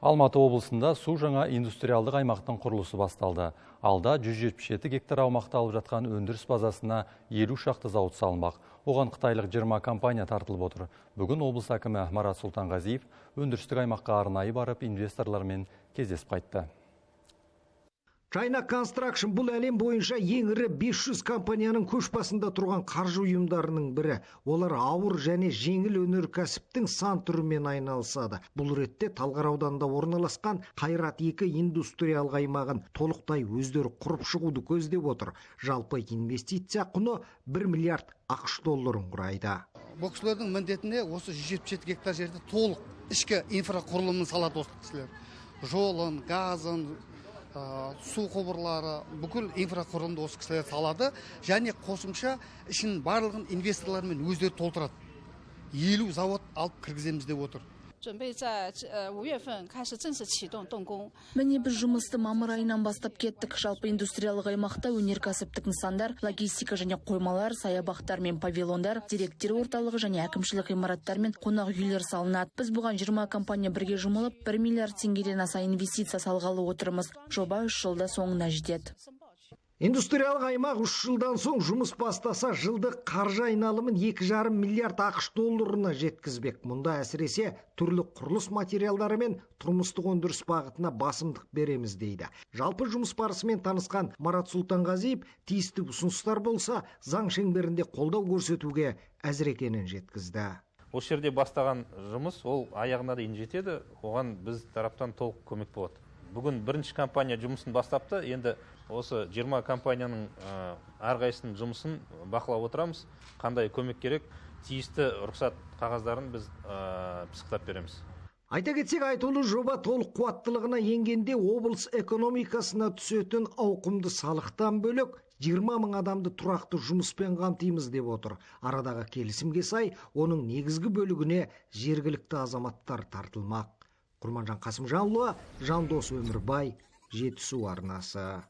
Алматы облысында су жаңа индустриалдық аймақтың құрылысы басталды. Алда 177 гектар аумақты алып жатқан өндіріс базасына 50 шақты зауыт салынбақ. Оған қытайлық 20 компания тартылып отыр. Бүгін облыс әкімі Марат Сұлтанғазиев өндірістік аймаққа арнайы барып инвесторлармен кездесіп қайтты. China Construction бұл әлем бойынша ең ірі 500 компанияның көшбасында тұрған қаржы ұйымдарының бірі. Олар ауыр және жеңіл өнеркәсіптің сан түрімен айналысады. Бұл ретте Талғар ауданында орналасқан Қайрат 2 индустриялық аймағын толықтай өздері құрып шығуды көздеп отыр. Жалпы инвестиция құны 1 миллиард ақш долларын құрайды. Бұл кісілердің міндетіне осы 177 гектар жерді толық ішкі инфрақұрылымын салады осы кісілер. Жолын, газын, су құбырлары, бүкіл инфрақұрылымды осы кісілер салады, және қосымша ішін барлығын инвесторлармен өздері толтырады. 50 завод алып кіргіземіз деп отыр. Міне біз жұмысты мамыр айынан бастап кеттік. Жалпы индустриялық аймақта өнеркәсіптік нысандар, логистика және қоймалар, саябақтар мен павильондар, директор орталығы және әкімшілік ғимараттар мен қонақ үйлер салынады. Біз бұған 20 компания бірге жұмылып, 1 миллиард теңгеден аса инвестиция салғалы отырмыз. Жоба 3 жылда соңына жетеді. Индустриялық аймақ 3 жылдан соң жұмыс бастаса, жылдық қаржы айналымын 2,5 миллиард ақш долларына жеткізбек. Мұнда әсіресе түрлі құрылыс материалдары мен тұрмыстық өндіріс бағытына басымдық береміз дейді. Жалпы жұмыс барысымен танысқан Марат Сұлтанғазиев тиісті ұсыныстар болса, заң шеңберінде қолдау көрсетуге әзір екенін жеткізді. Осы жерде бастаған жұмыс ол аяғына дейін жетеді. Оған біз тараптан толық көмек болады. Бүгін бірінші компания жұмысын бастапты. Енді осы 20 компанияның әрқайсының жұмысын бақылап отырамыз. Қандай көмек керек, тиісті рұқсат қағаздарын біз пысықтап береміз. Айта кетсек, айтулы жоба толық қуаттылығына енгенде облыс экономикасына түсетін ауқымды салықтан бөлек 20 мың адамды тұрақты жұмыспен қамтимыз деп отыр. Арадағы келісімге сай, оның негізгі бөлігіне жергілікті азаматтар тартылмақ. Құрманжан Қасымжанұлы, Жандос Өмірбай, Жетісу арнасы.